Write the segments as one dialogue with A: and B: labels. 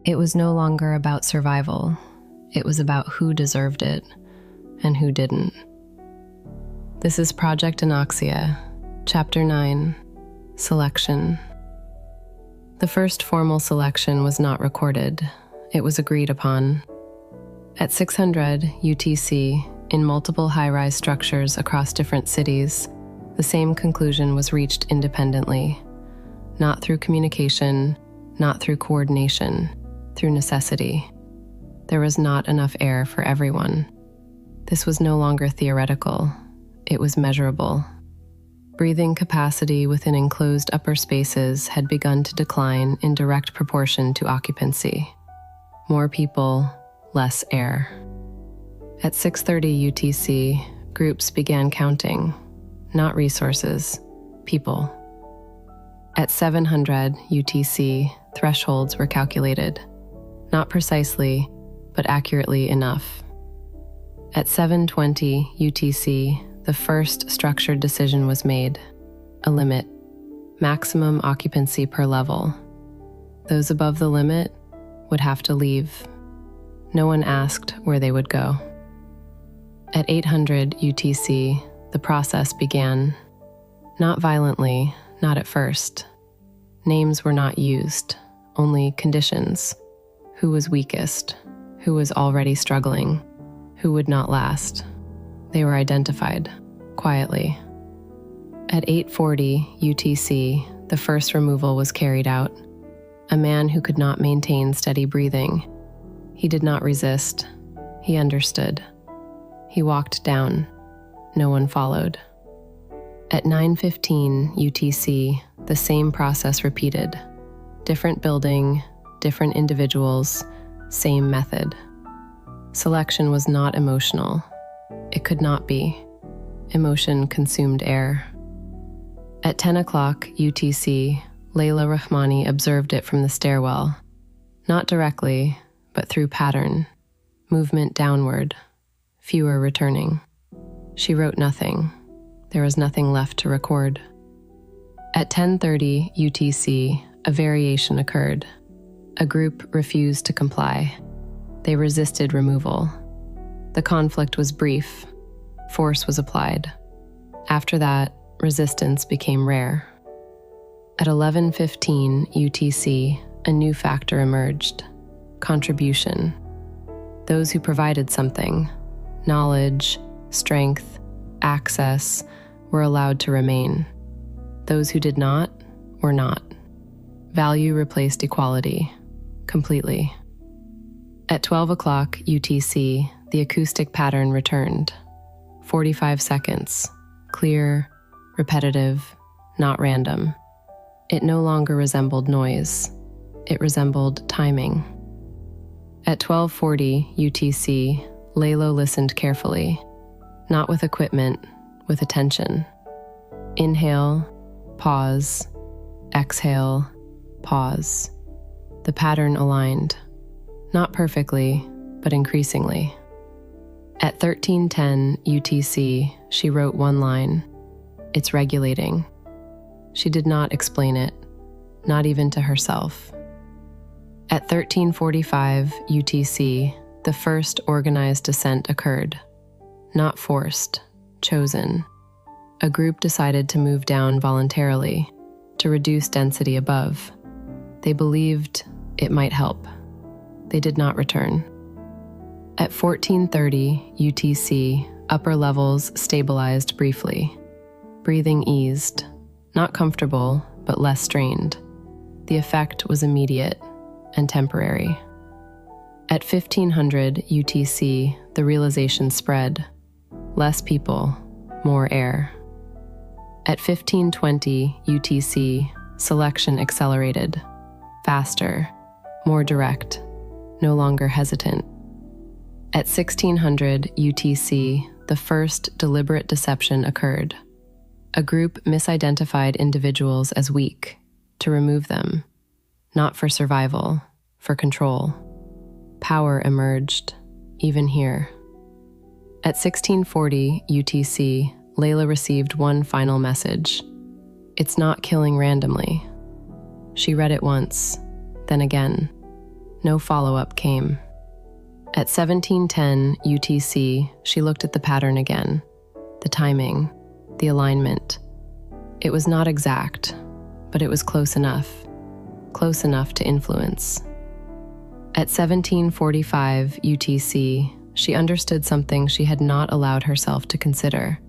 A: It was no longer about survival. It was about who deserved it and who didn't. This is Project Anoxia, Chapter 9, Selection. The first formal selection was not recorded. It was agreed upon. At 600 UTC, in multiple high-rise structures across different cities, the same conclusion was reached independently. Not through communication, not through coordination, through necessity. There was not enough air for everyone. This was no longer theoretical. It was measurable. Breathing capacity within enclosed upper spaces had begun to decline in direct proportion to occupancy. More people, less air. At 6:30 UTC, groups began counting, not resources, people. At 700 UTC, thresholds were calculated, not precisely, but accurately enough. At 7:20 UTC, the first structured decision was made, a limit, maximum occupancy per level. Those above the limit would have to leave. No one asked where they would go. At 800 UTC, the process began. Not violently, not at first. Names were not used, only conditions. Who was weakest? Who was already struggling? Who would not last? They were identified, quietly. At 8:40 UTC, the first removal was carried out. A man who could not maintain steady breathing. He did not resist. He understood. He walked down. No one followed. At 9:15 UTC, the same process repeated. Different building, different individuals, same method. Selection was not emotional. It could not be. Emotion consumed air. At 10 o'clock UTC, Layla Rahmani observed it from the stairwell. Not directly, but through pattern. Movement downward. Fewer returning. She wrote nothing. There was nothing left to record. At 10:30 UTC, a variation occurred. A group refused to comply. They resisted removal. The conflict was brief. Force was applied. After that, resistance became rare. At 11:15 UTC, a new factor emerged. Contribution. Those who provided something, knowledge, strength, access, were allowed to remain. Those who did not, were not. Value replaced equality, completely. At 12 o'clock UTC, the acoustic pattern returned. 45 seconds, clear, repetitive, not random. It no longer resembled noise. It resembled timing. At 12:40 UTC, Laylo listened carefully, not with equipment, with attention. Inhale, pause, exhale, pause. The pattern aligned, not perfectly, but increasingly. At 13:10 UTC, she wrote one line. It's regulating. She did not explain it, not even to herself. At 13:45 UTC, the first organized descent occurred. Not forced, chosen. A group decided to move down voluntarily, to reduce density above. They believed it might help. They did not return. At 14:30 UTC, upper levels stabilized briefly. Breathing eased, not comfortable, but less strained. The effect was immediate and temporary. At 1500 UTC, the realization spread. Less people, more air. At 1520 UTC, selection accelerated. Faster, more direct, no longer hesitant. At 1600 UTC, the first deliberate deception occurred. A group misidentified individuals as weak, to remove them, not for survival, for control. Power emerged, even here. At 1640 UTC, Layla received one final message. It's not killing randomly. She read it once, then again. No follow-up came. At 17:10 UTC, she looked at the pattern again. The timing, the alignment. It was not exact, but it was close enough to influence. At 17:45 UTC, she understood something she had not allowed herself to consider.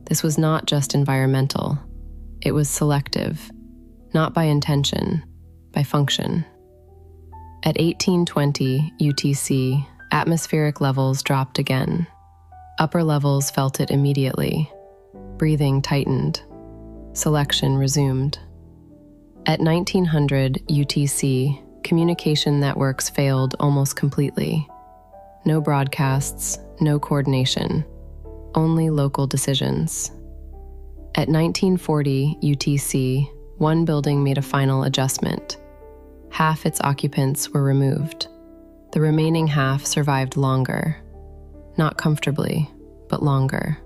A: This was not just environmental. It was selective, not by intention, by function. At 18:20 UTC, atmospheric levels dropped again. Upper levels felt it immediately. Breathing tightened. Selection resumed. At 1900 UTC, communication networks failed almost completely. No broadcasts, no coordination, only local decisions. At 1940 UTC, one building made a final adjustment. Half its occupants were removed. The remaining half survived longer. Not comfortably, but longer.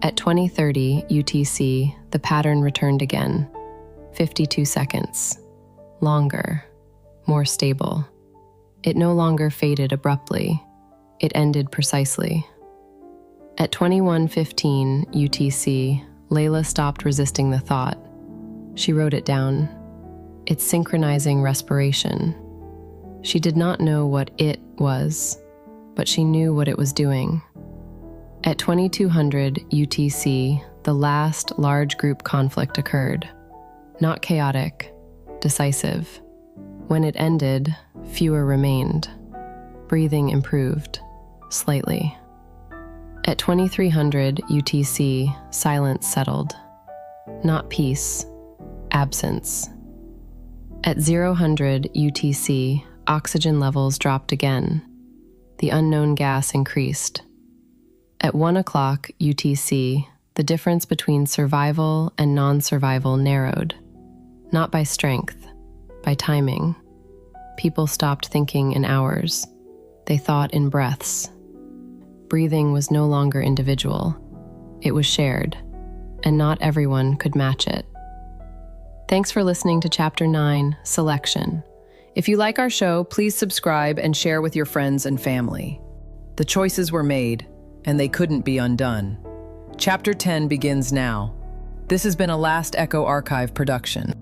A: At 2030 UTC, the pattern returned again. 52 seconds. Longer. More stable. It no longer faded abruptly. It ended precisely. At 21:15 UTC, Layla stopped resisting the thought. She wrote it down. It's synchronizing respiration. She did not know what it was, but she knew what it was doing. At 2200 UTC, the last large group conflict occurred. Not chaotic, decisive. When it ended, fewer remained. Breathing improved, slightly. At 2300 UTC, silence settled. Not peace, absence. At 000 UTC, oxygen levels dropped again. The unknown gas increased. At 1 o'clock UTC, the difference between survival and non-survival narrowed. Not by strength, by timing. People stopped thinking in hours. They thought in breaths. Breathing was no longer individual. It was shared, and not everyone could match it. Thanks for listening to Chapter 9, Selection.
B: If you like our show, please subscribe and share with your friends and family. The choices were made, and they couldn't be undone. Chapter 10 begins now. This has been a Last Echo Archive production.